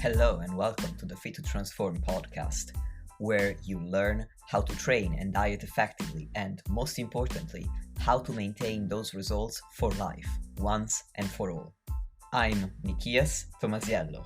Hello and welcome to the Fit to Transform podcast, where you learn how to train and diet effectively and, most importantly, how to maintain those results for life, once and for all. I'm Nikias Tomasiello,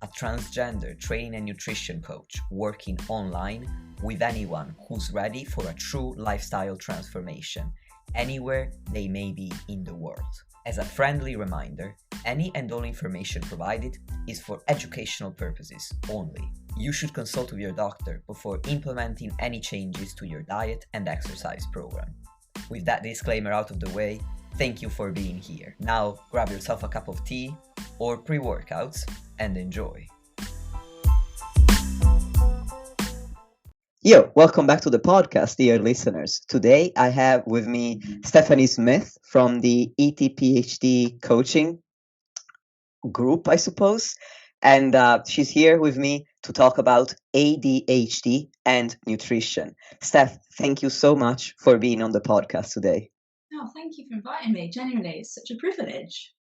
a transgender training and nutrition coach working online with anyone who's ready for a true lifestyle transformation, anywhere they may be in the world. As a friendly reminder, any and all information provided is for educational purposes only. You should consult with your doctor before implementing any changes to your diet and exercise program. With that disclaimer out of the way, thank you for being here. Now grab yourself a cup of tea or pre-workouts and enjoy. Yo, welcome back to the podcast, dear listeners. Today I have with me Steph Smith from the ETPHD coaching group, I suppose. And she's here with me to talk about ADHD and nutrition. Steph, thank you so much for being on the podcast today. Oh, thank you for inviting me. Genuinely, it's such a privilege.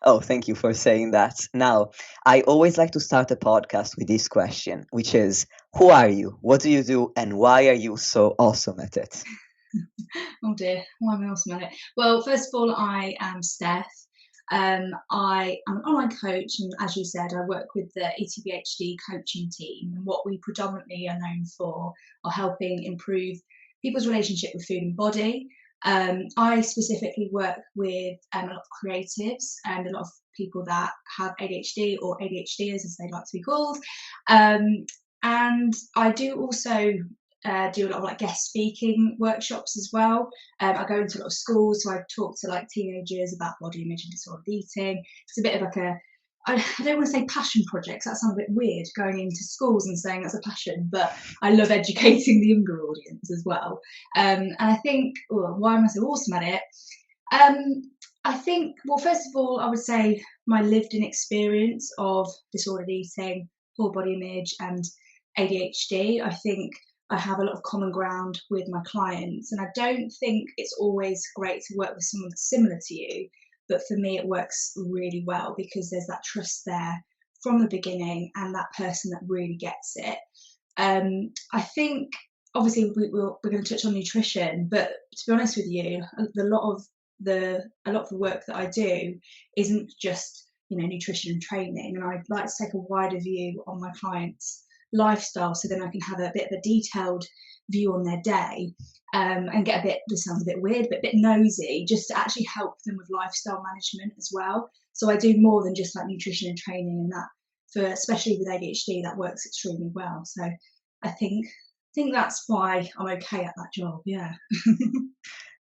Oh, thank you for saying that. Now, I always like to start a podcast with this question, which is, who are you? What do you do? And why are you so awesome at it? Oh dear, why am I awesome at it? Well, first of all, I am Steph. I am an online coach, and as you said, I work with the ETPHD coaching team. And what we predominantly are known for are helping improve people's relationship with food and body. I specifically work with a lot of creatives and a lot of people that have ADHD or ADHDers, as they like to be called. And I do also do a lot of guest speaking workshops as well. I go into a lot of schools, so I talk to teenagers about body image and disordered eating. It's a bit of I don't want to say passion projects, that sounds a bit weird, going into schools and saying that's a passion, but I love educating the younger audience as well. And I think, why am I so awesome at it? I think, well, first of all, I would say my lived in experience of disordered eating, poor body image and ADHD, I think I have a lot of common ground with my clients. And I don't think it's always great to work with someone that's similar to you. But for me, it works really well because there's that trust there from the beginning and that person that really gets it. I think, obviously, we're going to touch on nutrition, but to be honest with you, a lot of the work that I do isn't just nutrition and training, and I'd like to take a wider view on my clients' lifestyle, so then I can have a bit of a detailed view on their day. And get this sounds a bit weird, but a bit nosy, just to actually help them with lifestyle management as well. So I do more than just nutrition and training, and that, especially with ADHD, that works extremely well. So I think that's why I'm okay at that job. Yeah.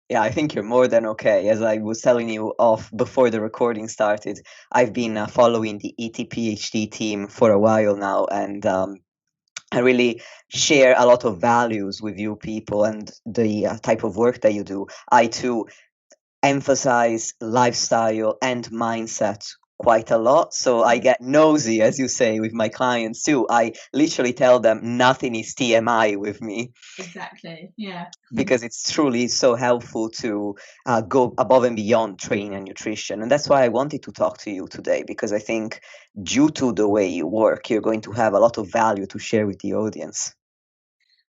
Yeah, I think you're more than okay. As I was telling you off before the recording started, I've been following the ETPHD team for a while now, and I really share a lot of values with you people and the type of work that you do. I too emphasize lifestyle and mindset quite a lot. So I get nosy, as you say, with my clients too. I literally tell them nothing is TMI with me. Exactly, yeah. Because it's truly so helpful to go above and beyond training and nutrition. And that's why I wanted to talk to you today, because I think due to the way you work, you're going to have a lot of value to share with the audience.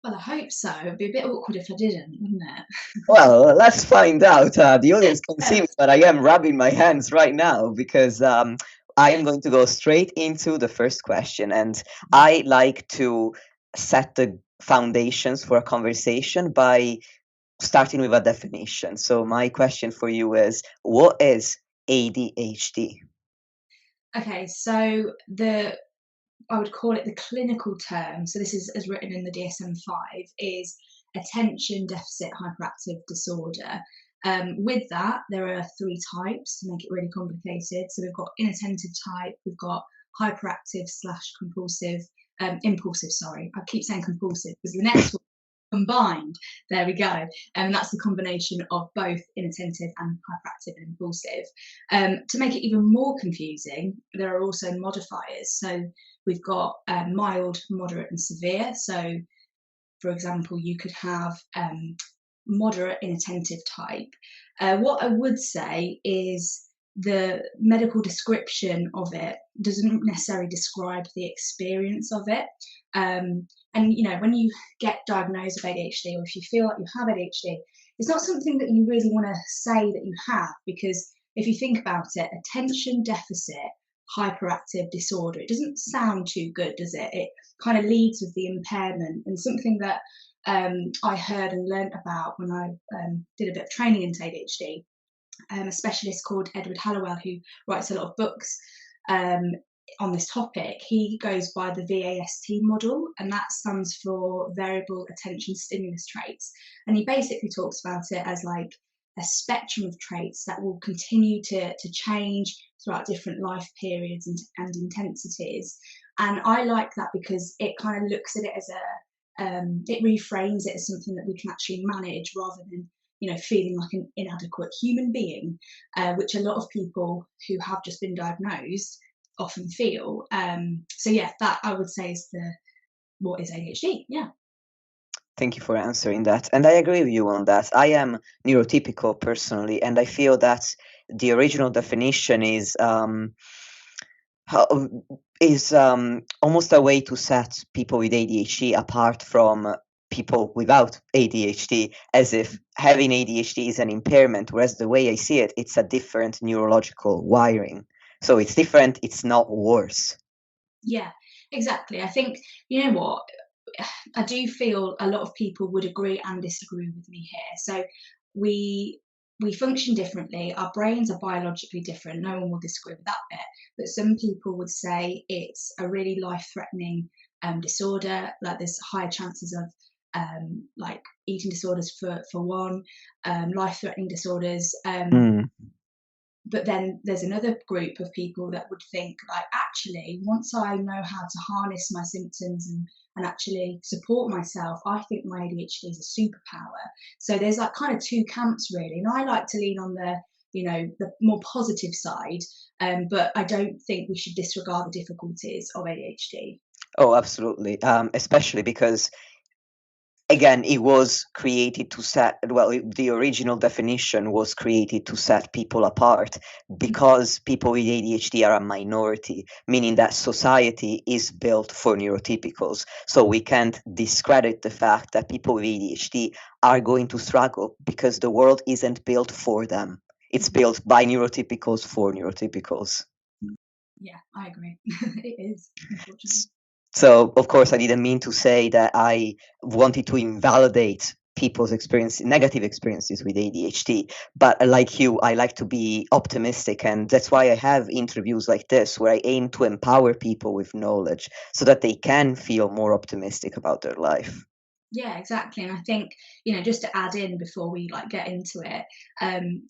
Well, I hope so. It'd be a bit awkward if I didn't, wouldn't it? Well, let's find out. The audience can see me, but I am rubbing my hands right now because I am going to go straight into the first question. And I like to set the foundations for a conversation by starting with a definition. So my question for you is, what is ADHD? Okay, so I would call it the clinical term, so this is as written in the DSM-5, is attention deficit hyperactive disorder. With that, there are 3 types to make it really complicated. So we've got inattentive type, we've got hyperactive / compulsive, impulsive, sorry. I keep saying compulsive because the next one combined, there we go. And that's the combination of both inattentive and hyperactive and impulsive. To make it even more confusing, there are also modifiers. So we've got mild, moderate and severe. So for example, you could have moderate inattentive type. What I would say is the medical description of it doesn't necessarily describe the experience of it. And when you get diagnosed with ADHD, or if you feel like you have ADHD, it's not something that you really want to say that you have, because if you think about it, attention deficit hyperactive disorder, it doesn't sound too good, does it? It kind of leads with the impairment, and something that I heard and learnt about when I did a bit of training into ADHD. A specialist called Edward Hallowell, who writes a lot of books on this topic, he goes by the VAST model, and that stands for variable attention stimulus traits. And he basically talks about it as like a spectrum of traits that will continue to change throughout different life periods and intensities. And I like that because it kind of looks at it as it reframes it as something that we can actually manage, rather than feeling like an inadequate human being, which a lot of people who have just been diagnosed often feel. So yeah, that I would say is what is ADHD. Yeah. Thank you for answering that. And I agree with you on that. I am neurotypical personally, and I feel that the original definition is almost a way to set people with ADHD apart from people without ADHD, as if having ADHD is an impairment, whereas the way I see it, it's a different neurological wiring. So it's different, it's not worse. Yeah, exactly. I think, you know what, I do feel a lot of people would agree and disagree with me here. So we function differently. Our brains are biologically different. No one will disagree with that bit. But some people would say it's a really life-threatening disorder. Like there's higher chances of like eating disorders for one, life-threatening disorders. But then there's another group of people that would think, like, actually, once I know how to harness my symptoms and actually support myself, I think my ADHD is a superpower. So there's like kind of two camps really, and I like to lean on the more positive side, but I don't think we should disregard the difficulties of ADHD. Oh, absolutely. Especially because, again, it was created to set, the original definition was created to set people apart, because people with ADHD are a minority, meaning that society is built for neurotypicals. So we can't discredit the fact that people with ADHD are going to struggle, because the world isn't built for them. It's built by neurotypicals for neurotypicals. Yeah, I agree. It is, unfortunately. So, of course, I didn't mean to say that I wanted to invalidate people's negative experiences with ADHD. But like you, I like to be optimistic. And that's why I have interviews like this, where I aim to empower people with knowledge so that they can feel more optimistic about their life. Yeah, exactly. And I think, just to add in before we get into it,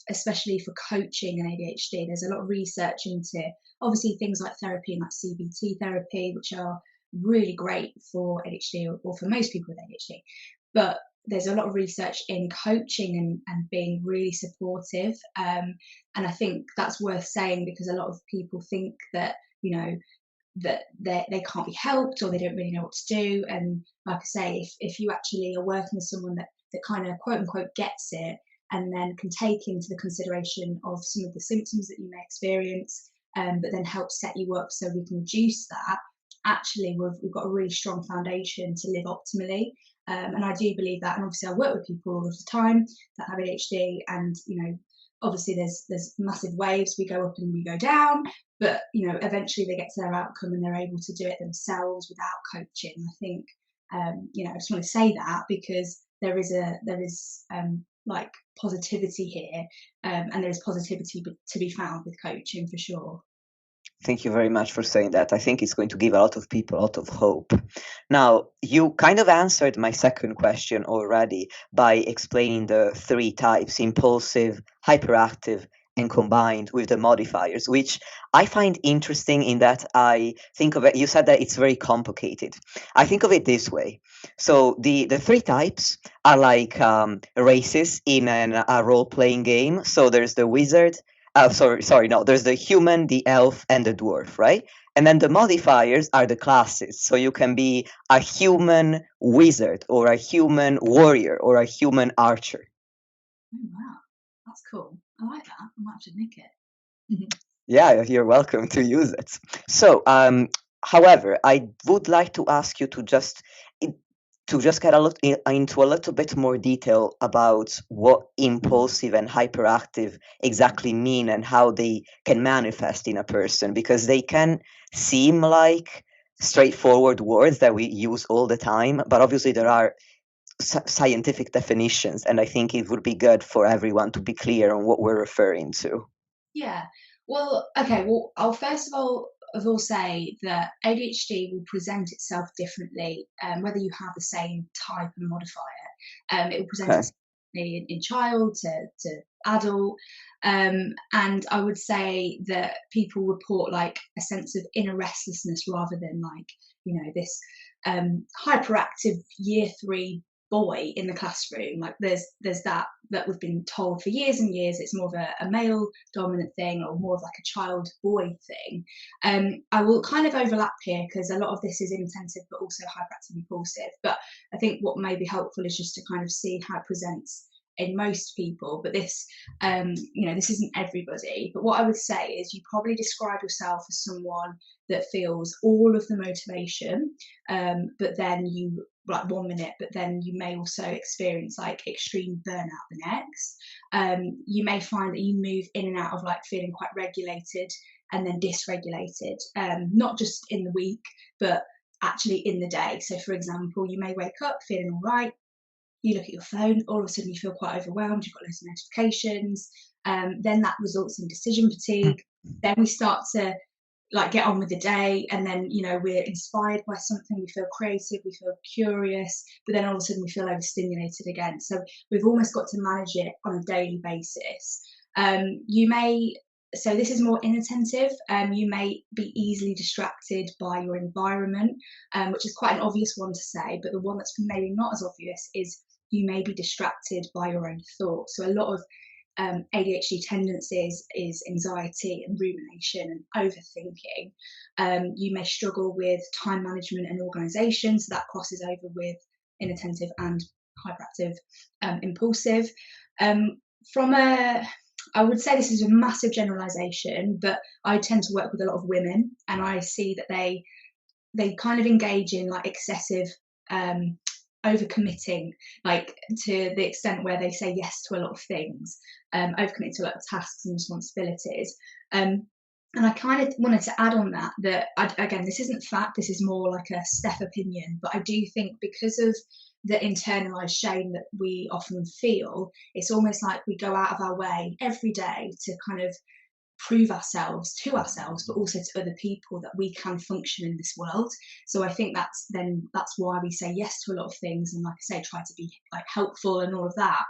especially for coaching and ADHD, there's a lot of research into obviously things like therapy and like CBT therapy, which are really great for ADHD or for most people with ADHD. But there's a lot of research in coaching and being really supportive. And I think that's worth saying, because a lot of people think that, that they can't be helped, or they don't really know what to do. And like I say, if you actually are working with someone that kind of quote unquote gets it, and then can take into the consideration of some of the symptoms that you may experience, but then help set you up so we can reduce that, actually we've got a really strong foundation to live optimally. And I do believe that. And obviously I work with people all the time that have ADHD, and obviously there's massive waves, we go up and we go down, but eventually they get to their outcome and they're able to do it themselves without coaching. I think I just want to say that, because there is like positivity here, and there is positivity to be found with coaching for sure. Thank you very much for saying that. I think it's going to give a lot of people a lot of hope. Now, you kind of answered my second question already by explaining the three types: impulsive, hyperactive, and combined with the modifiers, which I find interesting in that I think of it, you said that it's very complicated. I think of it this way. So the three types are like races in a role-playing game. So there's the wizard, there's the human, the elf, and the dwarf, right? And then the modifiers are the classes. So you can be a human wizard, or a human warrior, or a human archer. Oh, wow. That's cool. I like that. I might have to nick it. Yeah, you're welcome to use it. So, however, I would like to ask you to just get into a little bit more detail about what impulsive and hyperactive exactly mean and how they can manifest in a person, because they can seem like straightforward words that we use all the time, but obviously there are scientific definitions, and I think it would be good for everyone to be clear on what we're referring to. Yeah. Well, okay. Well, I'll first of all say that ADHD will present itself differently, whether you have the same type and modifier. It will present Okay. itself in child to adult. And I would say that people report like a sense of inner restlessness rather than like, this hyperactive year 3 boy in the classroom. Like there's that we've been told for years and years it's more of a male dominant thing or more of like a child boy thing. I will kind of overlap here because a lot of this is inattentive but also hyperactive impulsive. But I think what may be helpful is just to kind of see how it presents in most people. But this, this isn't everybody. But what I would say is you probably describe yourself as someone that feels all of the motivation, but then you like 1 minute, but then you may also experience like extreme burnout the next. You may find that you move in and out of like feeling quite regulated and then dysregulated, not just in the week, but actually in the day. So, for example, you may wake up feeling all right. You look at your phone, all of a sudden you feel quite overwhelmed. You've got loads of notifications. Then that results in decision fatigue. Then we start to like get on with the day, and then we're inspired by something, we feel creative, we feel curious, but then all of a sudden we feel overstimulated again. So we've almost got to manage it on a daily basis. So this is more inattentive. You may be easily distracted by your environment, which is quite an obvious one to say, but the one that's maybe not as obvious is you may be distracted by your own thoughts. So a lot of ADHD tendencies is anxiety and rumination and overthinking. You may struggle with time management and organisation, so that crosses over with inattentive and hyperactive impulsive. I would say this is a massive generalisation, but I tend to work with a lot of women, and I see that they kind of engage in like excessive overcommitting, like to the extent where they say yes to a lot of things, overcommit to a lot of tasks and responsibilities. And I kind of wanted to add on that again, this isn't fact, this is more like a Steph opinion, but I do think because of the internalized shame that we often feel, it's almost like we go out of our way every day to kind of prove ourselves to ourselves, but also to other people that we can function in this world. So I think that's why we say yes to a lot of things, and like I say, try to be like helpful and all of that.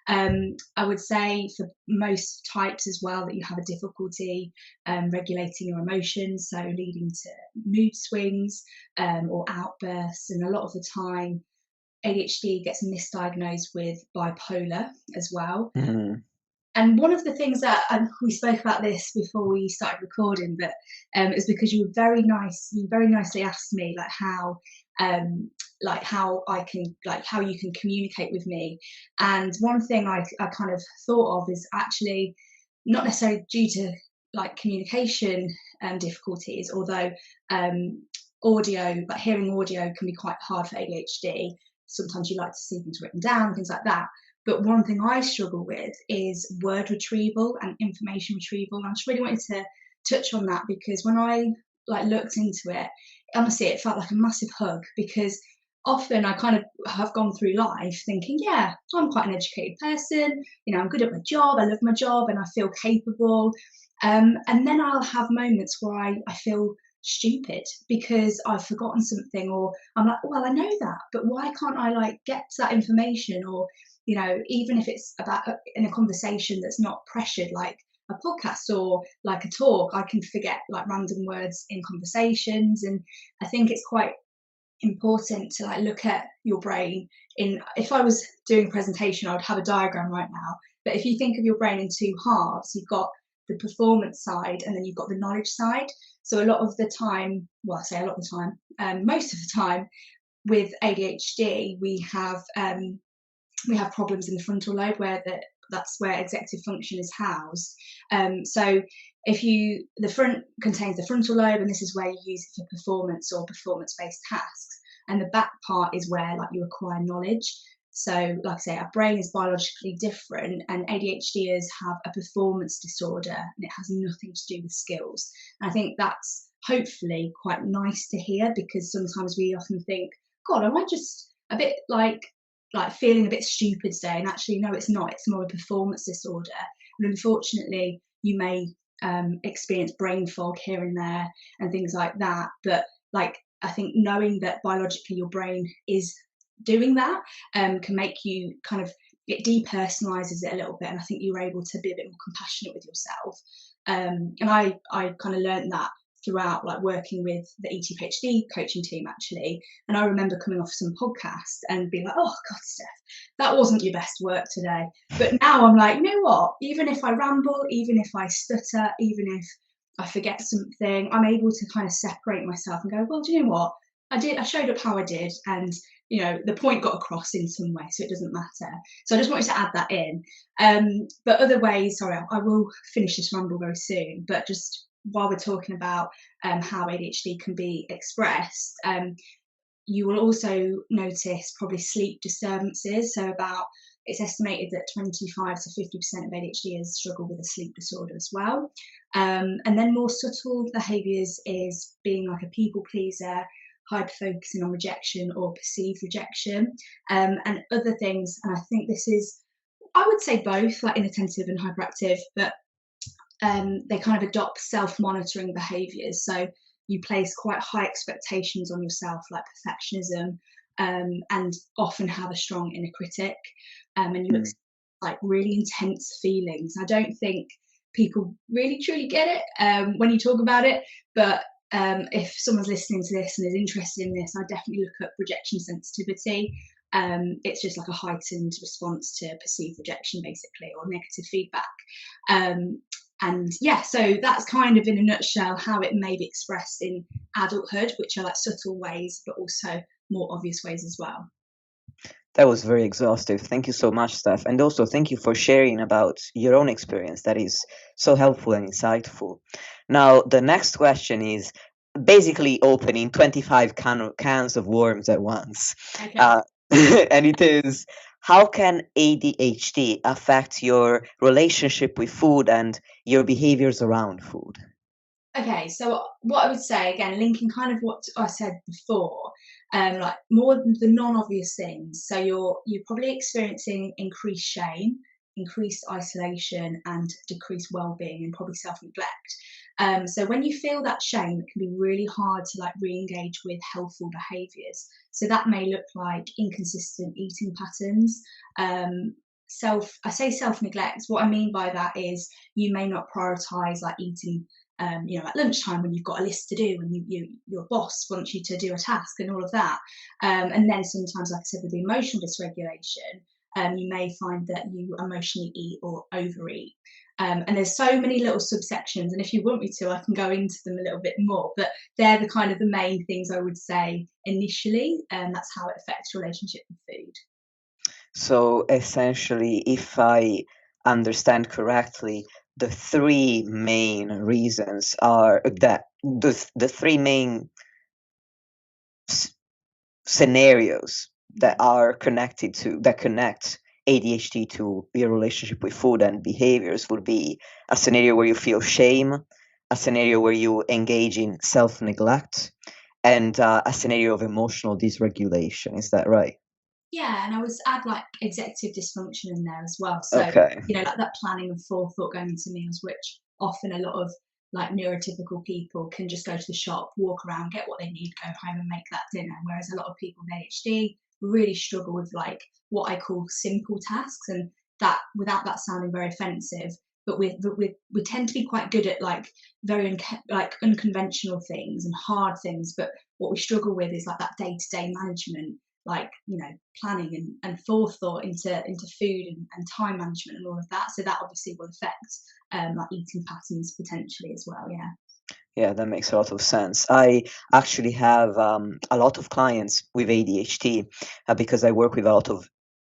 I would say for most types as well that you have a difficulty regulating your emotions, so leading to mood swings or outbursts, and a lot of the time ADHD gets misdiagnosed with bipolar as well. Mm-hmm. And one of the things that we spoke about this before we started recording, but it was because you very nicely asked me how I can, like how you can communicate with me. And one thing I kind of thought of is actually not necessarily due to like communication difficulties, although hearing audio can be quite hard for ADHD. Sometimes you like to see things written down, things like that. But one thing I struggle with is word retrieval and information retrieval. And I just really wanted to touch on that because when I looked into it, honestly, it felt like a massive hug, because often I kind of have gone through life thinking, yeah, I'm quite an educated person, I'm good at my job, I love my job and I feel capable. And then I'll have moments where I feel stupid because I've forgotten something, or I'm like, well, I know that, but why can't I get that information? Or even if it's about in a conversation that's not pressured, like a podcast or like a talk, I can forget random words in conversations. And I think it's quite important to look at your brain if I was doing a presentation, I would have a diagram right now, but if you think of your brain in two halves, you've got the performance side and then you've got the knowledge side. So a lot of the time, well, I say a lot of the time, most of the time with ADHD, we have problems in the frontal lobe where that's where executive function is housed. So the front contains the frontal lobe, and this is where you use it for performance or performance-based tasks. And the back part is where like you acquire knowledge. So, like I say, our brain is biologically different, and ADHDers have a performance disorder, and it has nothing to do with skills. And I think that's hopefully quite nice to hear, because sometimes we often think, God, am I just a bit like feeling a bit stupid today? And actually, no, it's not. It's more a performance disorder. And unfortunately, you may experience brain fog here and there and things like that. But like, I think knowing that biologically your brain is doing that can make you kind of, it depersonalizes it a little bit, and I think you're able to be a bit more compassionate with yourself. And I kind of learned that throughout like working with the ETPHD coaching team actually. And I remember coming off some podcast and being like, oh God, Steph, that wasn't your best work today. But now I'm like, you know what, even if I ramble, even if I stutter, even if I forget something, I'm able to kind of separate myself and go, well, do you know what, I showed up how I did, and you know, the point got across in some way, so it doesn't matter. So I just wanted to add that in. But other ways, sorry, I will finish this ramble very soon, but just while we're talking about how ADHD can be expressed, you will also notice probably sleep disturbances. So it's estimated that 25 to 50% of ADHDers struggle with a sleep disorder as well. And then more subtle behaviours is being like a people pleaser, hyper-focusing on rejection or perceived rejection, and other things. And I think this is, I would say both, like inattentive and hyperactive, but they kind of adopt self-monitoring behaviours. So you place quite high expectations on yourself, like perfectionism, and often have a strong inner critic, and you like really intense feelings. I don't think people really truly get it when you talk about it, but if someone's listening to this and is interested in this, I definitely look up rejection sensitivity. It's just like a heightened response to perceived rejection, basically, or negative feedback. And yeah, so that's kind of in a nutshell how it may be expressed in adulthood, which are like subtle ways, but also more obvious ways as well. That was very exhaustive. Thank you so much, Steph. And also thank you for sharing about your own experience. That is so helpful and insightful. Now, the next question is basically opening 25 cans of worms at once. Okay. And it is, how can ADHD affect your relationship with food and your behaviors around food? Okay, so what I would say, again, linking kind of what I said before, like more the non-obvious things. So you're probably experiencing increased shame, increased isolation, and decreased well-being, and probably self-neglect. So when you feel that shame, it can be really hard to like re-engage with healthful behaviours. So that may look like inconsistent eating patterns. I say self-neglect. What I mean by that is you may not prioritise like eating at lunchtime when you've got a list to do and your boss wants you to do a task and all of that. And then sometimes, like I said, with the emotional dysregulation, you may find that you emotionally eat or overeat. And there's so many little subsections, and if you want me to, I can go into them a little bit more, but they're the kind of the main things I would say initially, and that's how it affects your relationship with food. So essentially, if I understand correctly, the three main reasons are that the three main scenarios that are connect ADHD to your relationship with food and behaviors would be a scenario where you feel shame, a scenario where you engage in self-neglect, and a scenario of emotional dysregulation. Is that right? Yeah, and I would add like executive dysfunction in there as well. So, like that planning and forethought going into meals, which often a lot of like neurotypical people can just go to the shop, walk around, get what they need, go home and make that dinner. Whereas a lot of people with ADHD really struggle with like what I call simple tasks, and that, without that sounding very offensive, but we tend to be quite good at like very unconventional things and hard things. But what we struggle with is like that day-to-day management, like planning and forethought into food and time management and all of that. So that obviously will affect like eating patterns potentially as well. Yeah, that makes a lot of sense. I actually have a lot of clients with ADHD because I work with a lot of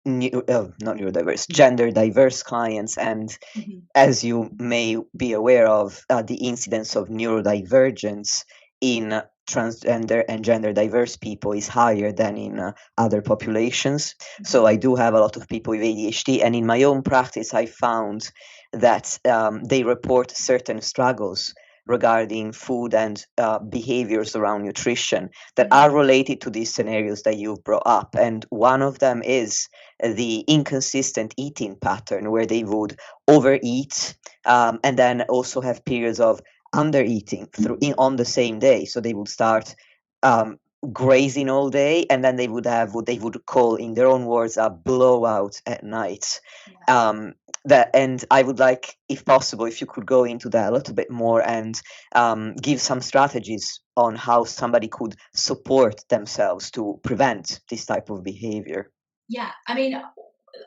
not neurodiverse, gender diverse clients, and Mhm. as you may be aware of, the incidence of neurodivergence in transgender and gender diverse people is higher than in other populations. So I do have a lot of people with ADHD, and in my own practice, I found that they report certain struggles regarding food and behaviors around nutrition that are related to these scenarios that you've brought up. And one of them is the inconsistent eating pattern, where they would overeat, and then also have periods of undereating on the same day. So they would start um, grazing all day, and then they would have what they would call, in their own words, a blowout at night. Um, and I would like, if possible, if you could go into that a little bit more and give some strategies on how somebody could support themselves to prevent this type of behavior. Yeah, I mean,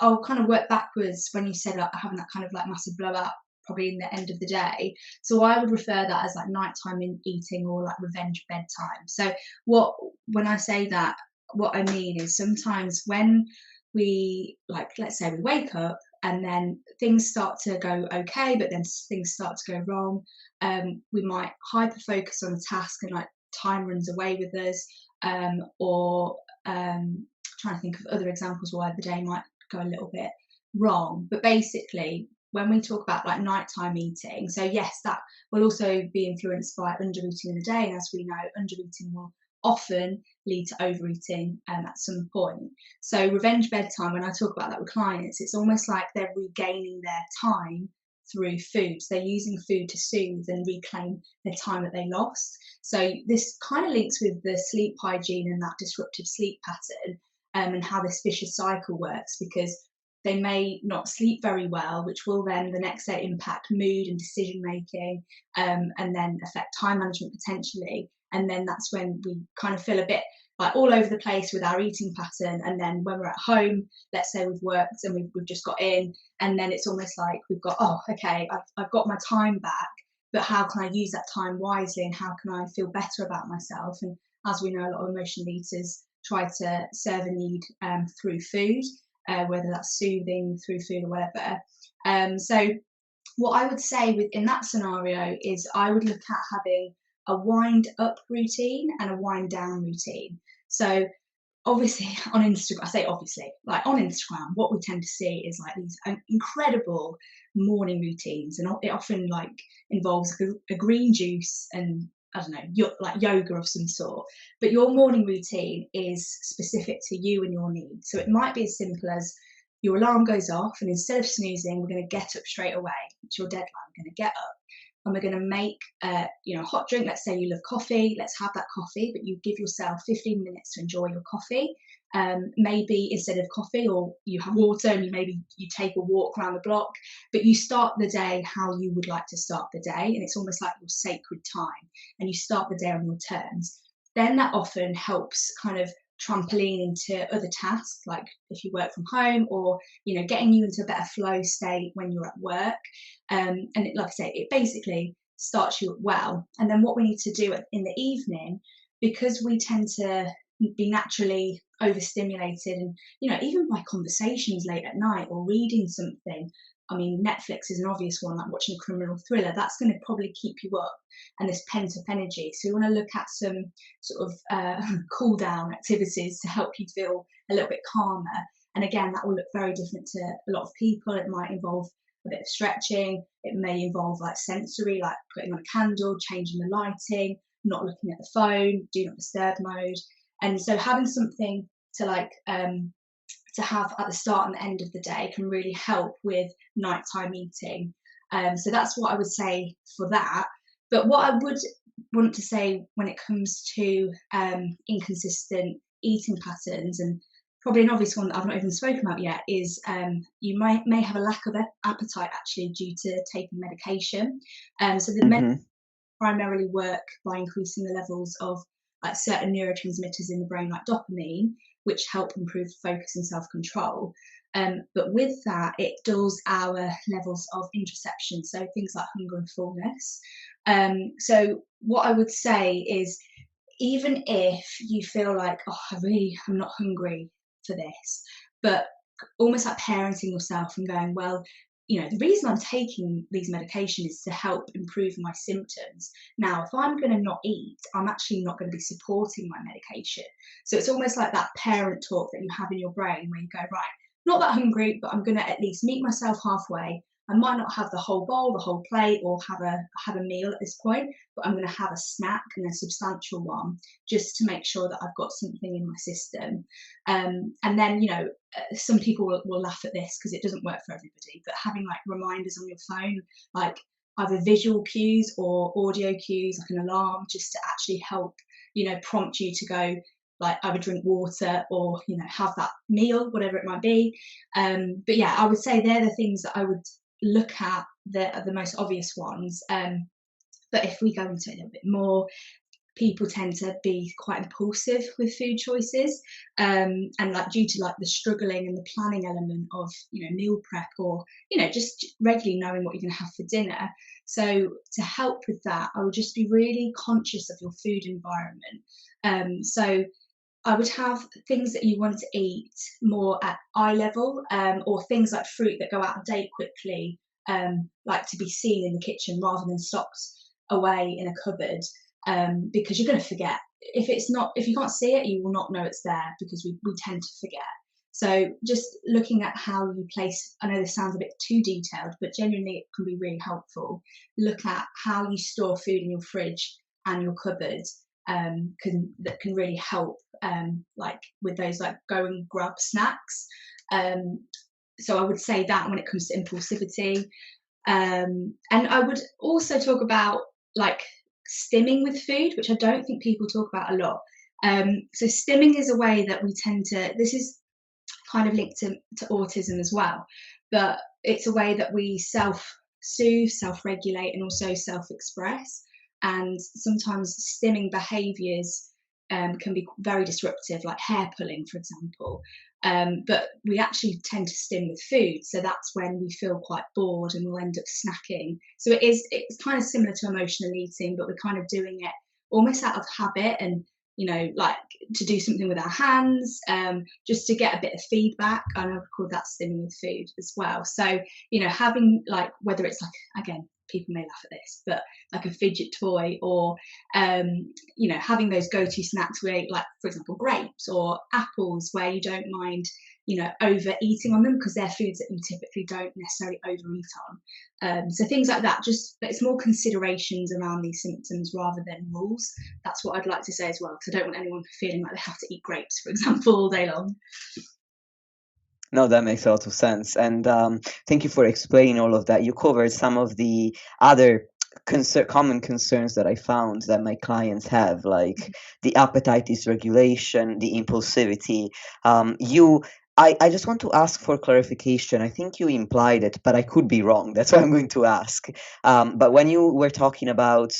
I'll kind of work backwards when you said like having that kind of like massive blowout probably in the end of the day. So I would refer that as like nighttime in eating or like revenge bedtime. So when I say that, what I mean is sometimes when we, like, let's say we wake up and then things start to go okay, but then things start to go wrong. We might hyper focus on a task and like time runs away with us, or trying to think of other examples where the day might go a little bit wrong. But basically, when we talk about like nighttime eating, so yes, that will also be influenced by undereating in the day. And as we know, undereating will often lead to overeating at some point. So revenge bedtime, when I talk about that with clients, it's almost like they're regaining their time through food. So they're using food to soothe and reclaim the time that they lost. So this kind of links with the sleep hygiene and that disruptive sleep pattern, and how this vicious cycle works, because they may not sleep very well, which will then the next day impact mood and decision making, and then affect time management potentially. And then that's when we kind of feel a bit like all over the place with our eating pattern. And then when we're at home, let's say we've worked and we've just got in, and then it's almost like we've got, oh, okay, I've got my time back, but how can I use that time wisely, and how can I feel better about myself? And as we know, a lot of emotional eaters try to serve a need through food, whether that's soothing through food or whatever. So what I would say in that scenario is I would look at having a wind up routine and a wind down routine. So obviously on Instagram, I say obviously, like on Instagram, what we tend to see is like these incredible morning routines, and it often like involves a green juice and I don't know, like yoga of some sort. But your morning routine is specific to you and your needs. So it might be as simple as your alarm goes off, and instead of snoozing, we're going to get up straight away. It's your deadline. We're going to get up and we're going to make a hot drink. Let's say you love coffee. Let's have that coffee, but you give yourself 15 minutes to enjoy your coffee. Maybe instead of coffee, or you have water, and maybe you take a walk around the block, but you start the day how you would like to start the day, and it's almost like your sacred time, and you start the day on your terms. Then that often helps kind of trampoline into other tasks, like if you work from home, or getting you into a better flow state when you're at work. And like I say, it basically starts you well. And then what we need to do in the evening, because we tend to be naturally overstimulated, and even by conversations late at night or reading something. I mean, Netflix is an obvious one, like watching a criminal thriller. That's going to probably keep you up, and this pent up energy. So you want to look at some sort of cool down activities to help you feel a little bit calmer. And again, that will look very different to a lot of people. It might involve a bit of stretching. It may involve like sensory, like putting on a candle, changing the lighting, not looking at the phone, do not disturb mode. And so having something to to have at the start and the end of the day can really help with nighttime eating. So that's what I would say for that. But what I would want to say when it comes to inconsistent eating patterns, and probably an obvious one that I've not even spoken about yet, is you may have a lack of appetite actually due to taking medication. So the Mhm. primarily work by increasing the levels of like certain neurotransmitters in the brain, like dopamine, which help improve focus and self-control. But with that, it dulls our levels of interoception, so things like hunger and fullness. So what I would say is, even if you feel like, oh, I'm not hungry for this, but almost like parenting yourself and going, well, the reason I'm taking these medications is to help improve my symptoms. Now, if I'm going to not eat, I'm actually not going to be supporting my medication. So it's almost like that parent talk that you have in your brain where you go, right, not that hungry, but I'm going to at least meet myself halfway. I might not have the whole bowl, the whole plate, or have a meal at this point, but I'm going to have a snack, and a substantial one, just to make sure that I've got something in my system. And then, some people will laugh at this because it doesn't work for everybody, but having like reminders on your phone, like either visual cues or audio cues, like an alarm, just to actually help, prompt you to go, like either drink water or, have that meal, whatever it might be. But yeah, I would say they're the things that I would look at, the most obvious ones. But if we go into it a little bit more, people tend to be quite impulsive with food choices, and like due to like the struggling and the planning element of meal prep, or just regularly knowing what you're going to have for dinner. So to help with that, I would just be really conscious of your food environment. So I would have things that you want to eat more at eye level, or things like fruit that go out of date quickly, like to be seen in the kitchen rather than stocked away in a cupboard, because you're going to forget. If you can't see it, you will not know it's there, because we tend to forget. So just looking at how you place, I know this sounds a bit too detailed, but genuinely it can be really helpful. Look at how you store food in your fridge and your cupboard. That can really help, like with those like go and grab snacks. So I would say that when it comes to impulsivity, and I would also talk about like stimming with food, which I don't think people talk about a lot. So stimming is a way that we tend to, this is kind of linked to autism as well, but it's a way that we self-soothe, self-regulate, and also self-express. And sometimes stimming behaviours can be very disruptive, like hair pulling, for example. But we actually tend to stim with food, so that's when we feel quite bored and we'll end up snacking. So it's kind of similar to emotional eating, but we're kind of doing it almost out of habit, and like to do something with our hands, just to get a bit of feedback. I know we call that stimming with food as well. So having like, whether it's like, again, people may laugh at this, but like a fidget toy, or having those go-to snacks where, like, for example, grapes or apples, where you don't mind overeating on them, because they're foods that you typically don't necessarily overeat on. So things like that, just it's more considerations around these symptoms rather than rules. That's what I'd like to say as well, because I don't want anyone feeling like they have to eat grapes, for example, all day long. No, that makes a lot of sense. And thank you for explaining all of that. You covered some of the other common concerns that I found that my clients have, like the appetite dysregulation, the impulsivity. I just want to ask for clarification. I think you implied it, but I could be wrong. That's why I'm going to ask. But when you were talking about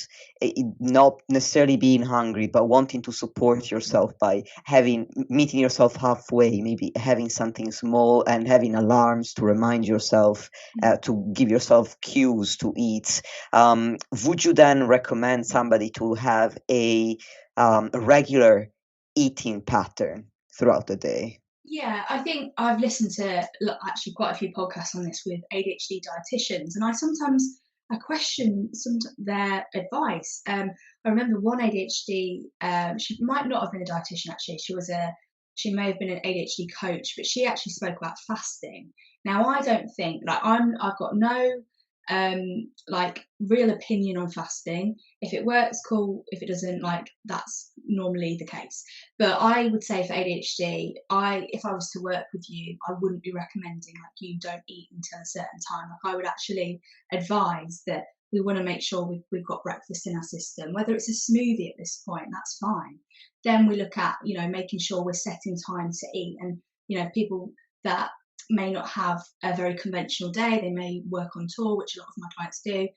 not necessarily being hungry, but wanting to support yourself by meeting yourself halfway, maybe having something small and having alarms to remind yourself, to give yourself cues to eat, would you then recommend somebody to have a regular eating pattern throughout the day? Yeah, I think I've listened to actually quite a few podcasts on this with ADHD dietitians, and I question their advice. I remember one ADHD, she might not have been a dietitian actually. She may have been an ADHD coach, but she actually spoke about fasting. Now, I don't think, like, I've got no like real opinion on fasting. If it works, cool. If it doesn't, like, that's normally the case. But I would say for ADHD, if I was to work with you, I wouldn't be recommending like you don't eat until a certain time. Like, I would actually advise that we want to make sure we've got breakfast in our system, whether it's a smoothie at this point, that's fine. Then we look at making sure we're setting time to eat, and people that may not have a very conventional day, they may work on tour, which a lot of my clients do.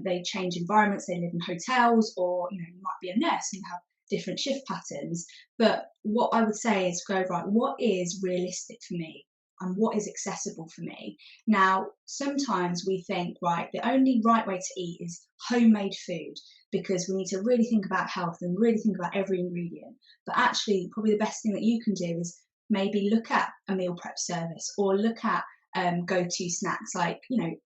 They change environments, they live in hotels, or you might be a nurse and you have different shift patterns. But what I would say is go, right, what is realistic for me and what is accessible for me? Now, sometimes we think, right, the only right way to eat is homemade food, because we need to really think about health and really think about every ingredient. But actually, probably the best thing that you can do is maybe look at a meal prep service, or look at go-to snacks. Like,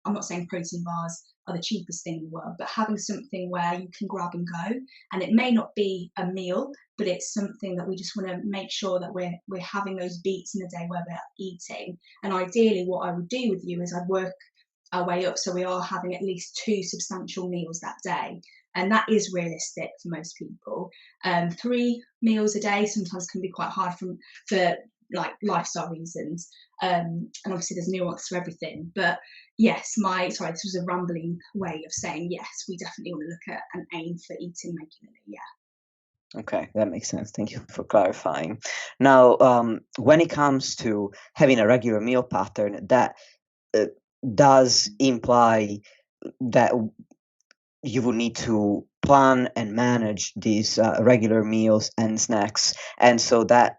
I'm not saying protein bars are the cheapest thing in the world, but having something where you can grab and go, and it may not be a meal, but it's something that we just want to make sure that we're having those beats in the day where we're eating. And ideally, what I would do with you is I'd work our way up, so we are having at least 2 substantial meals that day, and that is realistic for most people. 3 meals a day sometimes can be quite hard for like lifestyle reasons, and obviously there's nuance to everything. But yes, this was a rambling way of saying yes, we definitely want to look at and aim for eating regularly. Yeah. Okay, that makes sense. Thank you for clarifying. Now, when it comes to having a regular meal pattern, that does imply that you will need to plan and manage these regular meals and snacks. And so that,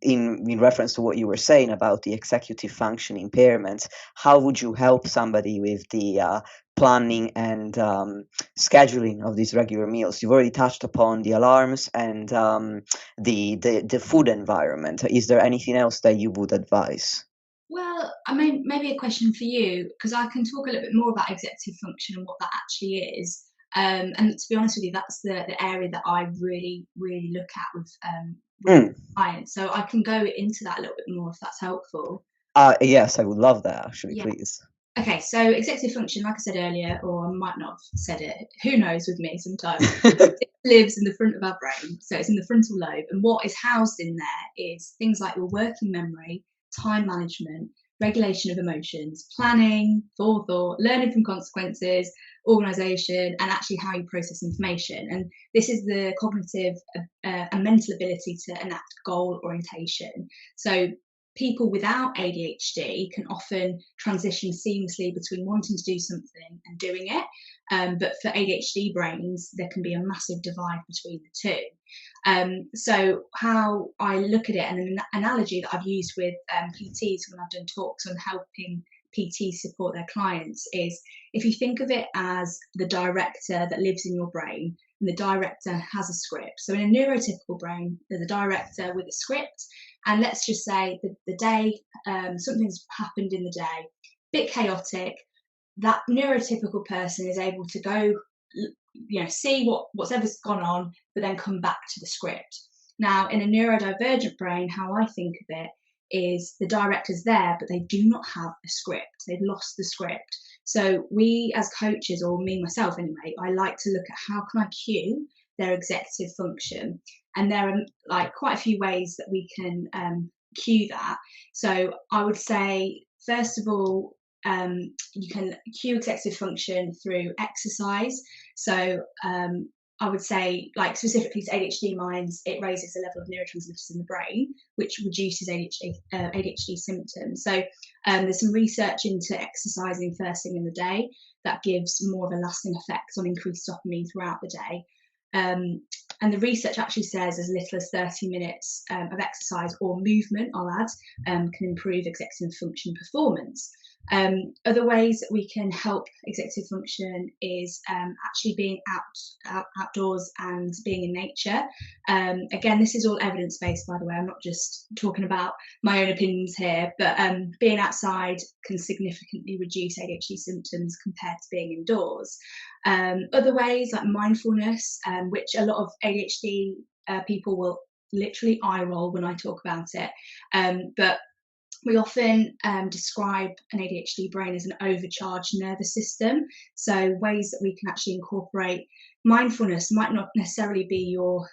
in reference to what you were saying about the executive function impairment, how would you help somebody with the planning and scheduling of these regular meals? You've already touched upon the alarms and the food environment. Is there anything else that you would advise? Well, I mean, maybe a question for you, because I can talk a little bit more about executive function and what that actually is. And to be honest with you, that's the area that I really, really look at with clients. So I can go into that a little bit more if that's helpful. Yes, I would love that, actually, Yeah. please. Okay, so executive function, like I said earlier, or I might not have said it, who knows with me sometimes, it lives in the front of our brain. So it's in the frontal lobe. And what is housed in there is things like your working memory, time management, regulation of emotions, planning, forethought, learning from consequences, organisation, and actually how you process information. And this is the cognitive and mental ability to enact goal orientation. So people without ADHD can often transition seamlessly between wanting to do something and doing it. But for ADHD brains, there can be a massive divide between the two. So how I look at it, and an analogy that I've used with PTs when I've done talks on helping PTs support their clients, is if you think of it as the director that lives in your brain, and the director has a script. So in a neurotypical brain, there's a director with a script, and let's just say the day, something's happened in the day, bit chaotic. That neurotypical person is able to go, see whatever's gone on, but then come back to the script. Now, in a neurodivergent brain, how I think of it is the director's there, but they do not have a script. They've lost the script. So we as coaches, or me myself anyway, I like to look at how can I cue their executive function. And there are quite a few ways that we can cue that. So I would say, first of all, you can cue executive function through exercise. So I would say, specifically to ADHD minds, it raises the level of neurotransmitters in the brain, which reduces ADHD symptoms. So there's some research into exercising first thing in the day that gives more of a lasting effect on increased dopamine throughout the day. And the research actually says as little as 30 minutes of exercise or movement, I'll add, can improve executive function performance. Other ways that we can help executive function is actually being outdoors and being in nature. Again, this is all evidence-based, by the way. I'm not just talking about my own opinions here, but being outside can significantly reduce ADHD symptoms compared to being indoors. Other ways like mindfulness, which a lot of ADHD people will literally eye roll when I talk about it, but we often describe an ADHD brain as an overcharged nervous system. So ways that we can actually incorporate mindfulness might not necessarily be your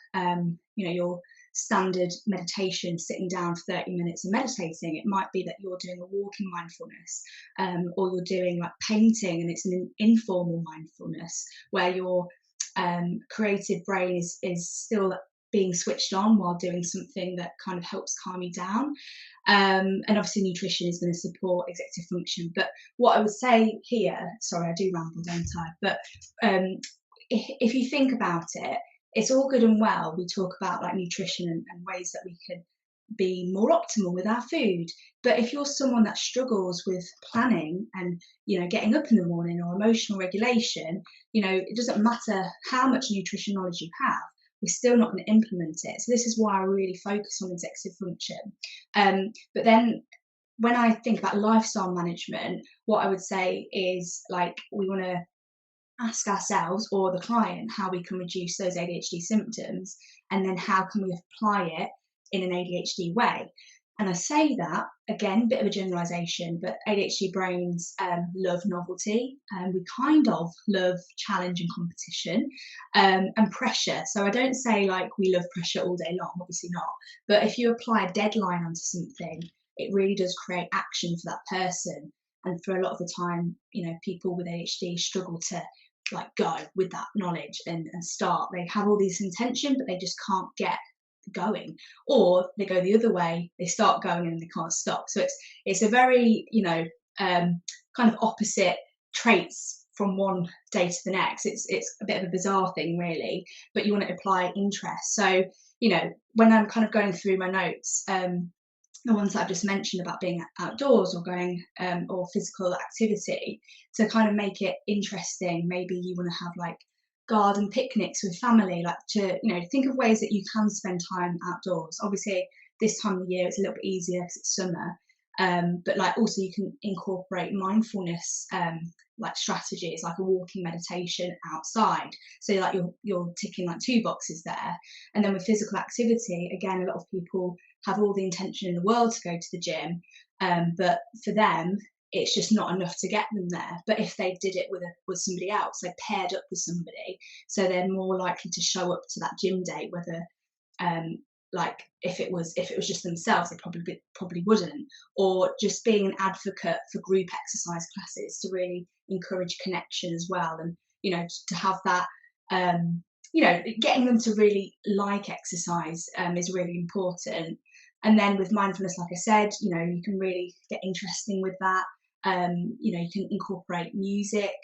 standard meditation, sitting down for 30 minutes and meditating. It might be that you're doing a walk in mindfulness, or you're doing painting, and it's an informal mindfulness where your creative brain is still being switched on while doing something that kind of helps calm you down. And obviously nutrition is going to support executive function. But what I would say here, sorry, I do ramble, don't I? But if you think about it, it's all good and well. We talk about nutrition and ways that we can be more optimal with our food. But if you're someone that struggles with planning and, getting up in the morning, or emotional regulation, it doesn't matter how much nutrition knowledge you have. we're still not going to implement it. So this is why I really focus on executive function. But then when I think about lifestyle management, what I would say is, like, we want to ask ourselves or the client how we can reduce those ADHD symptoms, and then how can we apply it in an ADHD way. And I say that, again, bit of a generalization, but ADHD brains love novelty, and we kind of love challenge and competition, and pressure. So I don't say like we love pressure all day long, obviously not. But if you apply a deadline onto something, it really does create action for that person. And for a lot of the time, people with ADHD struggle to like go with that knowledge and start. They have all this intention, but they just can't get going, or they go the other way, they start going and they can't stop. So it's a very kind of opposite traits from one day to the next. It's a bit of a bizarre thing, really, but you want to apply interest. So when I'm kind of going through my notes, the ones that I've just mentioned about being outdoors or going or physical activity, to kind of make it interesting, maybe you want to have like garden picnics with family, like to think of ways that you can spend time outdoors. Obviously this time of the year it's a little bit easier because it's summer, but like also you can incorporate mindfulness like strategies, like a walking meditation outside, so like you're ticking like 2 boxes there. And then with physical activity, again, a lot of people have all the intention in the world to go to the gym, but for them it's just not enough to get them there. But if they did it with somebody else, they paired up with somebody, so they're more likely to show up to that gym day, whether like if it was just themselves, they probably wouldn't. Or just being an advocate for group exercise classes to really encourage connection as well, and to have that getting them to really like exercise is really important. And then with mindfulness, like I said, you can really get interesting with that. You can incorporate music,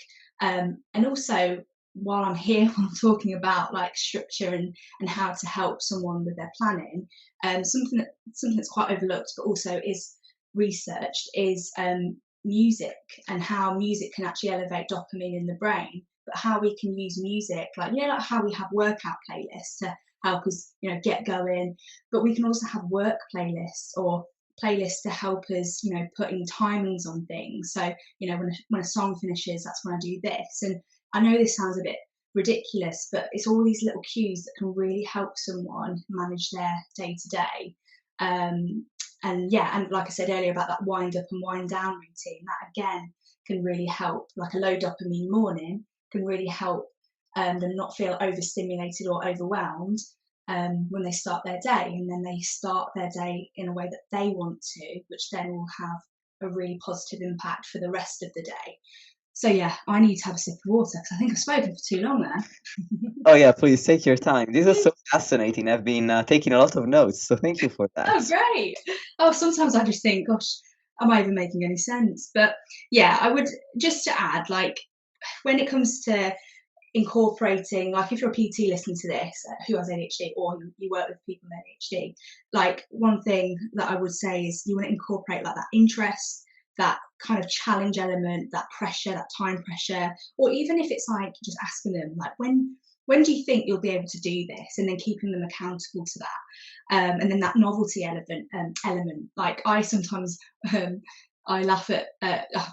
and also, while I'm here, while I'm talking about like structure and how to help someone with their planning, something that's quite overlooked but also is researched is music, and how music can actually elevate dopamine in the brain. But how we can use music, like like how we have workout playlists to help us get going, but we can also have work playlists or playlists to help us putting timings on things. So when a song finishes, that's when I do this. And I know this sounds a bit ridiculous, but it's all these little cues that can really help someone manage their day to day. And like I said earlier about that wind up and wind down routine, that again can really help. Like a low dopamine morning can really help them not feel overstimulated or overwhelmed when they start their day, and then they start their day in a way that they want to, which then will have a really positive impact for the rest of the day. So yeah, I need to have a sip of water because I think I've spoken for too long there. Oh yeah, please take your time. This is so fascinating. I've been taking a lot of notes, so thank you for that. Oh, great. Oh, sometimes I just think, gosh, am I even making any sense? But yeah, I would just to add, like, when it comes to incorporating, like if you're a PT listening to this who has ADHD, or you work with people with ADHD, like one thing that I would say is you want to incorporate like that interest, that kind of challenge element, that pressure, that time pressure, or even if it's like just asking them like when do you think you'll be able to do this, and then keeping them accountable to that, and then that novelty element. Like I sometimes I laugh at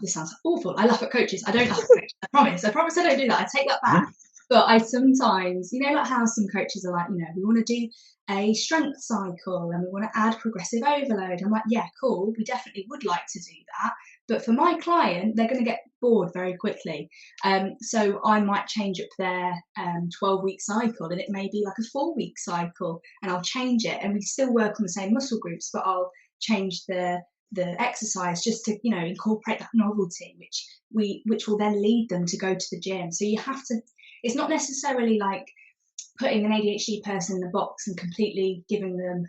this sounds awful. I laugh at coaches. I don't laugh at coaches. I promise I don't do that. I take that back. But I sometimes, like how some coaches are like, we want to do a strength cycle and we want to add progressive overload. I'm like, yeah, cool. We definitely would like to do that. But for my client, they're going to get bored very quickly. So I might change up their 12-week cycle, and it may be like a 4-week cycle, and I'll change it. And we still work on the same muscle groups, but I'll change the exercise just to incorporate that novelty, which will then lead them to go to the gym. So you have to, it's not necessarily like putting an ADHD person in the box and completely giving them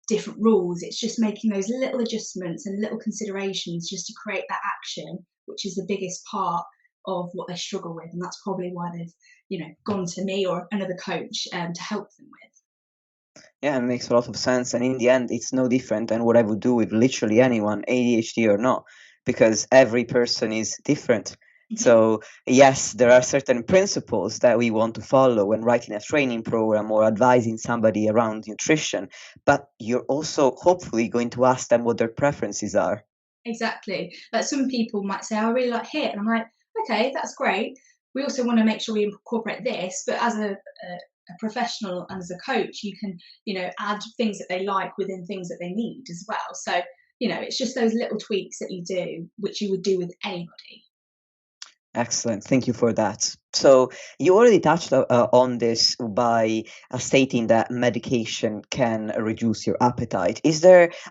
different rules. It's just making those little adjustments and little considerations just to create that action, which is the biggest part of what they struggle with. And that's probably why they've gone to me or another coach to help them with. Yeah, it makes a lot of sense. And in the end, it's no different than what I would do with literally anyone, ADHD or not, because every person is different. So, yes, there are certain principles that we want to follow when writing a training program or advising somebody around nutrition, but you're also hopefully going to ask them what their preferences are. Exactly. Like some people might say, I really like HIIT. And I'm like, okay, that's great. We also want to make sure we incorporate this, but as a professional and as a coach, you can, add things that they like within things that they need as well. So, it's just those little tweaks that you do, which you would do with anybody. Excellent. Thank you for that. So you already touched on this by stating that medication can reduce your appetite.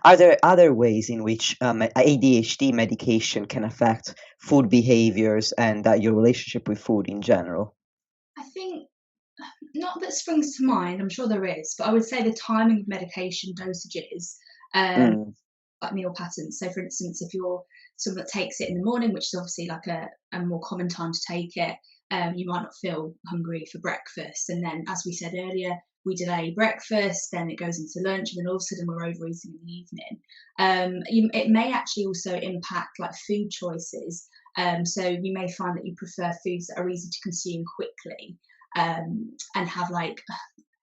Are there other ways in which ADHD medication can affect food behaviors and your relationship with food in general? I think not that springs to mind. I'm sure there is, but I would say the timing of medication dosages, Mm, like meal patterns. So, for instance, if you're someone that takes it in the morning, which is obviously like a more common time to take it, you might not feel hungry for breakfast. And then, as we said earlier, we delay breakfast, then it goes into lunch, and then all of a sudden we're overeating in the evening. It may actually also impact like food choices. So you may find that you prefer foods that are easy to consume quickly, and have like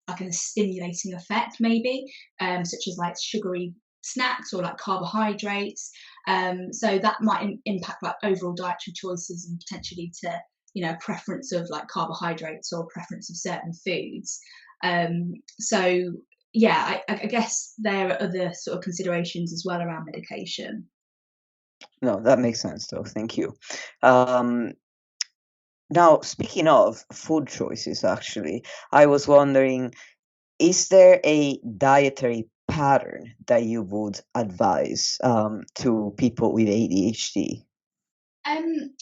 a stimulating effect, maybe, such as like sugary snacks or like carbohydrates. So that might impact like overall dietary choices and potentially to preference of like carbohydrates or preference of certain foods. So yeah, I guess there are other sort of considerations as well around medication. no, that makes sense, though. Thank you. Um, Now, speaking of food choices, actually, I was wondering, is there a dietary pattern that you would advise to people with ADHD? Um,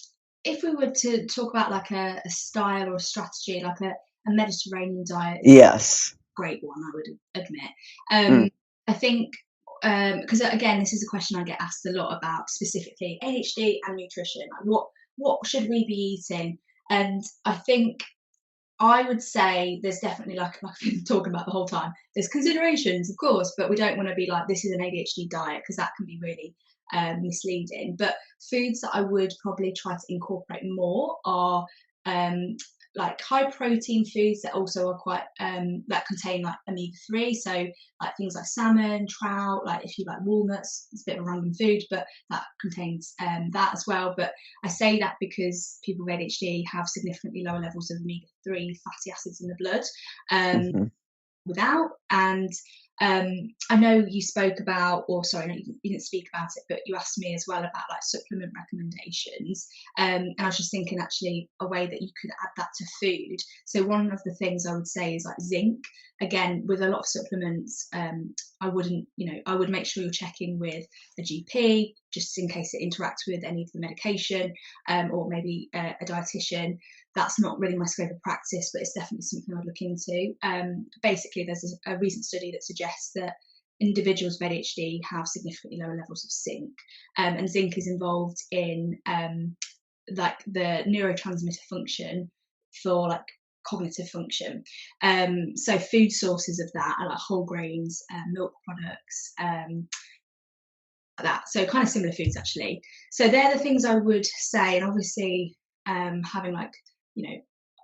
if we were to talk about like a style or a strategy, like a Mediterranean diet is Yes. a great one, I would admit. Mm, I think because again, this is a question I get asked a lot about specifically ADHD and nutrition. Like what should we be eating? And I think I would say there's definitely like I've been talking about the whole time. There's considerations, of course, but we don't want to be like this is an ADHD diet because that can be really misleading. But foods that I would probably try to incorporate more are um, like high protein foods that also are quite that contain like omega-3. So like things like salmon, trout. Like if you like walnuts, it's a bit of a random food, but that contains that as well. But I say that because people with ADHD have significantly lower levels of omega-3 fatty acids in the blood. Um, mhm. Without. And I know you spoke about, or sorry, no, you didn't speak about it, but you asked me as well about like supplement recommendations. And I was just thinking actually a way that you could add that to food. So one of the things I would say is like zinc. Again, with a lot of supplements, I would make sure you're checking with a GP just in case it interacts with any of the medication, or maybe a dietitian. That's not really my scope of practice, but it's definitely something I'd look into. Basically, there's a recent study that suggests that individuals with ADHD have significantly lower levels of zinc, and zinc is involved in like the neurotransmitter function for like cognitive function. So food sources of that are like whole grains, milk products, like that. So kind of similar foods actually. So they're the things I would say, and obviously having like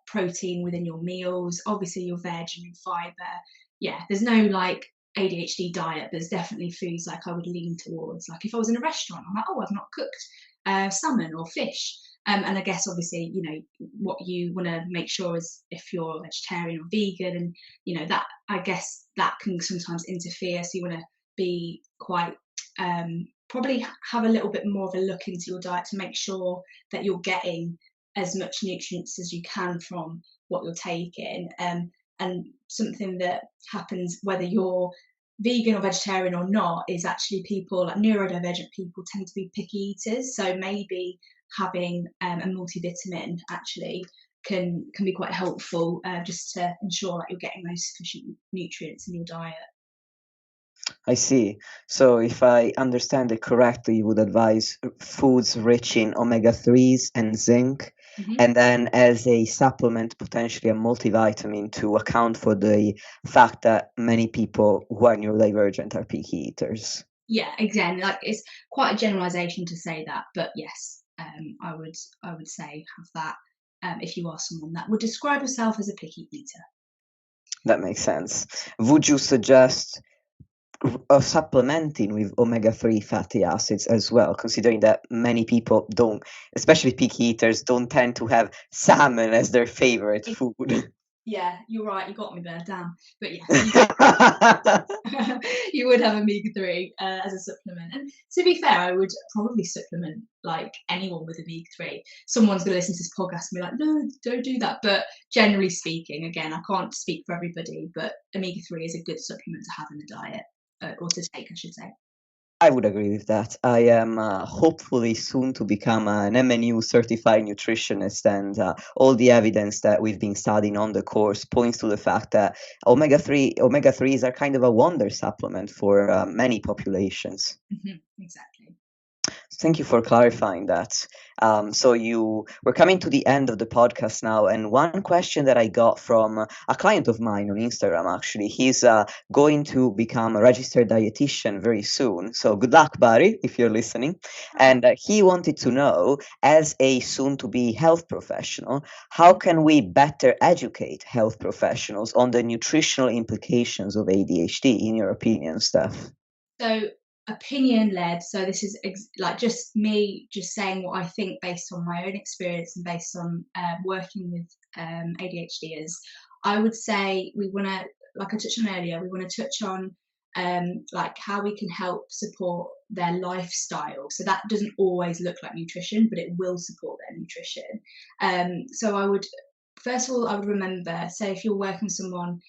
protein within your meals, obviously your veg and your fiber. Yeah, there's no like ADHD diet, but there's definitely foods like I would lean towards. Like if I was in a restaurant, I'm like, oh, I've not cooked salmon or fish. And I guess obviously, what you want to make sure is if you're vegetarian or vegan, and that I guess that can sometimes interfere. So you want to be quite probably have a little bit more of a look into your diet to make sure that you're getting as much nutrients as you can from what you're taking. And something that happens whether you're vegan or vegetarian or not is actually people like neurodivergent people tend to be picky eaters. So maybe having a multivitamin actually can be quite helpful, just to ensure that you're getting those sufficient nutrients in your diet. I see. So if I understand it correctly, you would advise foods rich in omega-3s and zinc, Mm-hmm. and then as a supplement, potentially a multivitamin to account for the fact that many people who are neurodivergent are picky eaters. Yeah, again, like it's quite a generalization to say that, but yes. I would say have that if you are someone that would describe yourself as a picky eater. That makes sense. Would you suggest supplementing with omega-3 fatty acids as well, considering that many people don't, especially picky eaters, don't tend to have salmon as their favorite food? Yeah, you're right. You got me there, damn. But yes, you would have omega-3 as a supplement. And to be fair, I would probably supplement like anyone with omega-3. Someone's going to listen to this podcast and be like, no, don't do that. But generally speaking, again, I can't speak for everybody, but omega-3 is a good supplement to have in the diet, or to take, I should say. I would agree with that. I am hopefully soon to become an MNU certified nutritionist, and all the evidence that we've been studying on the course points to the fact that omega-3s are kind of a wonder supplement for many populations. Exactly. Thank you for clarifying that. So we're coming to the end of the podcast now, and one question that I got from a client of mine on Instagram, actually, he's going to become a registered dietitian very soon. So good luck, buddy, if you're listening. And he wanted to know, as a soon-to-be health professional, how can we better educate health professionals on the nutritional implications of ADHD, in your opinion, Steph? So opinion led, so this is like just me just saying what I think based on my own experience and based on working with ADHDers. I would say we want to, like I touched on earlier, we want to touch on like how we can help support their lifestyle. So that doesn't always look like nutrition, but it will support their nutrition. So I would, first of all, I would remember, say if you're working with someone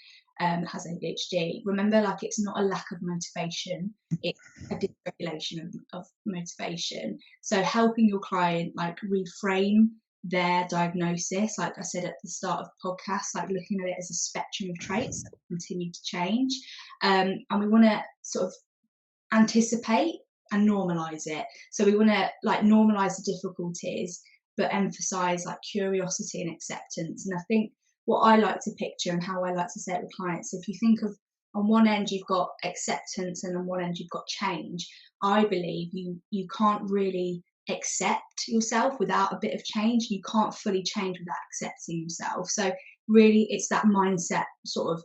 has ADHD, remember, like, it's not a lack of motivation, it's a dysregulation of motivation. So helping your client like reframe their diagnosis, like I said at the start of the podcast, like looking at it as a spectrum of traits that continue to change, and we want to sort of anticipate and normalize it. So we want to like normalize the difficulties but emphasize like curiosity and acceptance. And I think what I like to picture and how I like to say it with clients, if you think of, on one end you've got acceptance and on one end you've got change, I believe you can't really accept yourself without a bit of change. You can't fully change without accepting yourself. So really it's that mindset sort of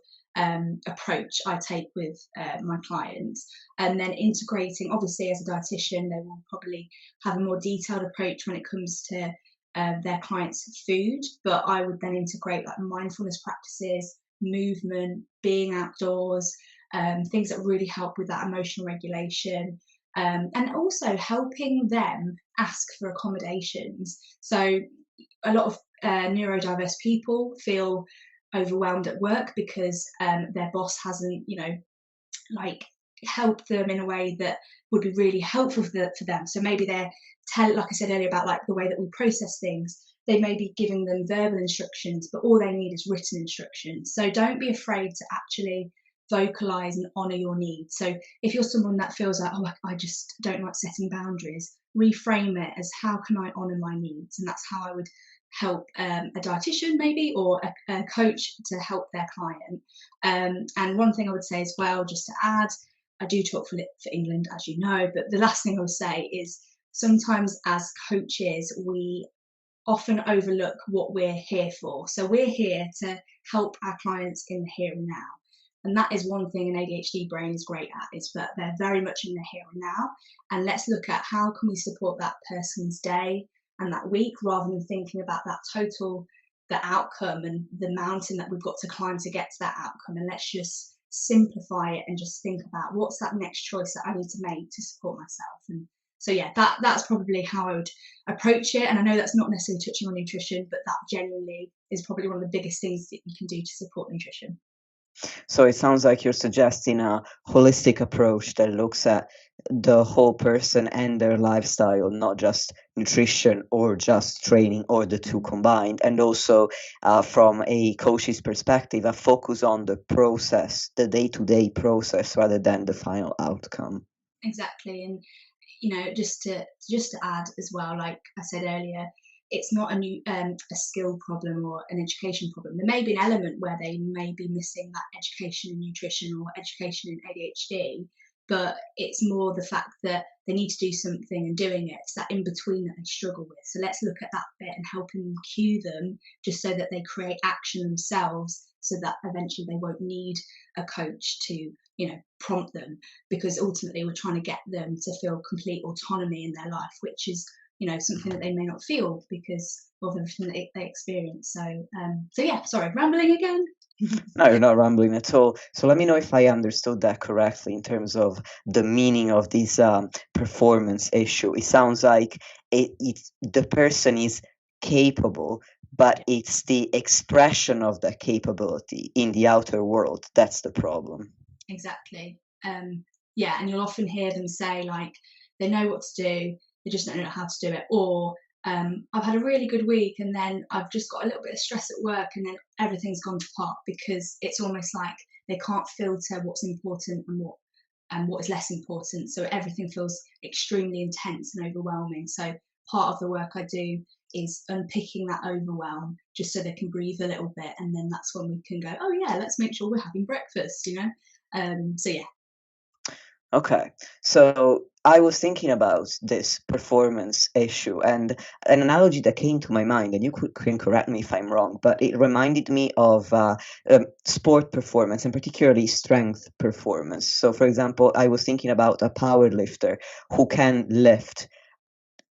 approach I take with my clients, and then integrating, obviously as a dietitian they will probably have a more detailed approach when it comes to their clients' food, but I would then integrate like mindfulness practices, movement, being outdoors, things that really help with that emotional regulation, and also helping them ask for accommodations. So a lot of neurodiverse people feel overwhelmed at work because their boss hasn't, like helped them in a way that would be really helpful for them. So maybe they're like I said earlier about like the way that we process things, they may be giving them verbal instructions, but all they need is written instructions. So don't be afraid to actually vocalize and honor your needs. So if you're someone that feels like, oh, I just don't like setting boundaries, reframe it as, how can I honor my needs? And that's how I would help a dietitian maybe, or a coach to help their client. And one thing I would say as well, just to add, I do talk for England, as you know, but the last thing I would say is sometimes as coaches, we often overlook what we're here for. So we're here to help our clients in the here and now. And that is one thing an ADHD brain is great at, is that they're very much in the here and now. And let's look at how can we support that person's day and that week, rather than thinking about that the outcome and the mountain that we've got to climb to get to that outcome. And let's just simplify it and just think about what's that next choice that I need to make to support myself. And so yeah, that's probably how I would approach it. And I know that's not necessarily touching on nutrition, but that genuinely is probably one of the biggest things that you can do to support nutrition. So it sounds like you're suggesting a holistic approach that looks at the whole person and their lifestyle, not just nutrition or just training, or the two combined. And also from a coach's perspective, a focus on the process, the day-to-day process, rather than the final outcome. Exactly. And just to add as well, like I said earlier, it's not a skill problem or an education problem. There may be an element where they may be missing that education in nutrition or education in ADHD, but it's more the fact that they need to do something and doing it. It's that in between that they struggle with. So let's look at that bit and helping them cue them, just so that they create action themselves, so that eventually they won't need a coach to, prompt them, because ultimately we're trying to get them to feel complete autonomy in their life, which is, something that they may not feel because of everything that they experience. So yeah, sorry, rambling again. No, you're not rambling at all. So let me know if I understood that correctly in terms of the meaning of this performance issue. It sounds like the person is capable, but it's the expression of that capability in the outer world that's the problem. Exactly. Yeah, and you'll often hear them say, like, they know what to do, they just don't know how to do it, or I've had a really good week and then I've just got a little bit of stress at work and then everything's gone to pot, because it's almost like they can't filter what's important and what is less important. So everything feels extremely intense and overwhelming. So part of the work I do is unpicking that overwhelm, just so they can breathe a little bit, and then that's when we can go, oh yeah, let's make sure we're having breakfast, so yeah. Okay, so I was thinking about this performance issue, and an analogy that came to my mind, and you can correct me if I'm wrong, but it reminded me of sport performance, and particularly strength performance. So, for example, I was thinking about a power lifter who can lift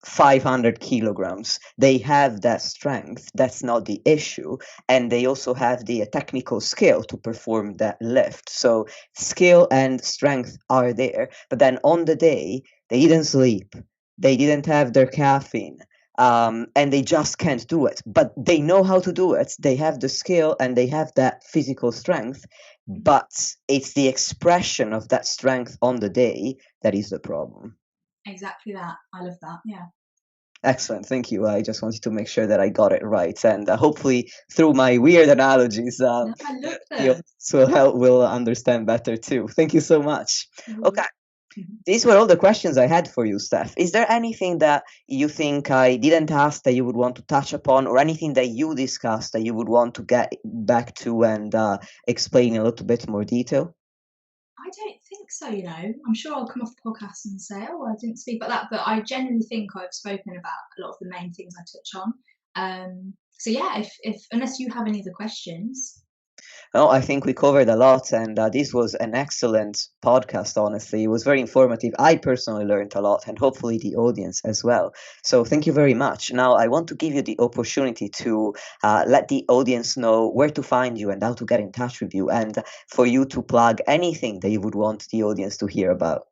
500 kilograms. They have that strength, that's not the issue, and they also have the technical skill to perform that lift. So skill and strength are there, but then on the day they didn't sleep, they didn't have their caffeine, and they just can't do it, but they know how to do it. They have the skill and they have that physical strength, but it's the expression of that strength on the day that is the problem. Exactly that. I love that. Yeah. Excellent. Thank you. I just wanted to make sure that I got it right. And hopefully through my weird analogies, No, I love that. will understand better too. Thank you so much. Mm-hmm. Okay. These were all the questions I had for you, Steph. Is there anything that you think I didn't ask that you would want to touch upon, or anything that you discussed that you would want to get back to and explain in a little bit more detail? I don't think so, I'm sure I'll come off the podcast and say, oh, I didn't speak about that, but I genuinely think I've spoken about a lot of the main things I touch on. So yeah, if unless you have any other questions. No, I think we covered a lot, and this was an excellent podcast, honestly. It was very informative. I personally learned a lot, and hopefully the audience as well. So thank you very much. Now, I want to give you the opportunity to let the audience know where to find you and how to get in touch with you, and for you to plug anything that you would want the audience to hear about.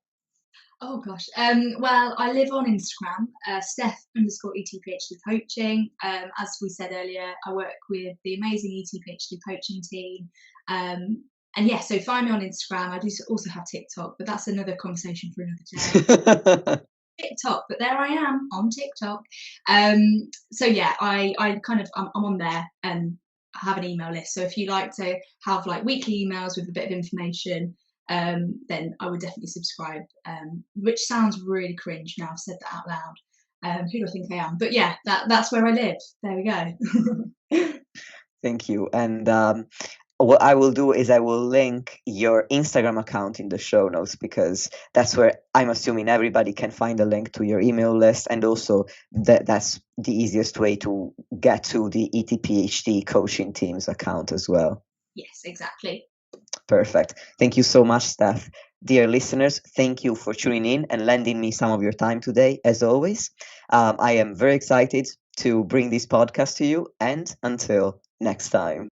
Oh gosh. Well, I live on Instagram, Steph_ETPHD Coaching. As we said earlier, I work with the amazing ETPHD coaching team. And yeah, so find me on Instagram. I do also have TikTok, but that's another conversation for another day. TikTok, but there I am on TikTok. So yeah, I'm on there and I have an email list. So if you like to have like weekly emails with a bit of information, then I would definitely subscribe, which sounds really cringe now I've said that out loud. Who do I think I am? But yeah, that's where I live. There we go. Thank you. And what I will do is I will link your Instagram account in the show notes, because that's where I'm assuming everybody can find a link to your email list, and also that's the easiest way to get to the ETPHD coaching team's account as well. Yes, exactly. Perfect. Thank you so much, Steph. Dear listeners, thank you for tuning in and lending me some of your time today, as always. I am very excited to bring this podcast to you, and until next time.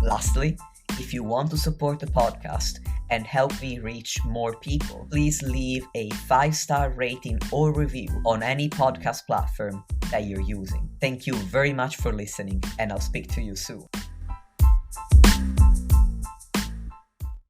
Lastly, if you want to support the podcast and help me reach more people, please leave a 5-star rating or review on any podcast platform that you're using. Thank you very much for listening, and I'll speak to you soon.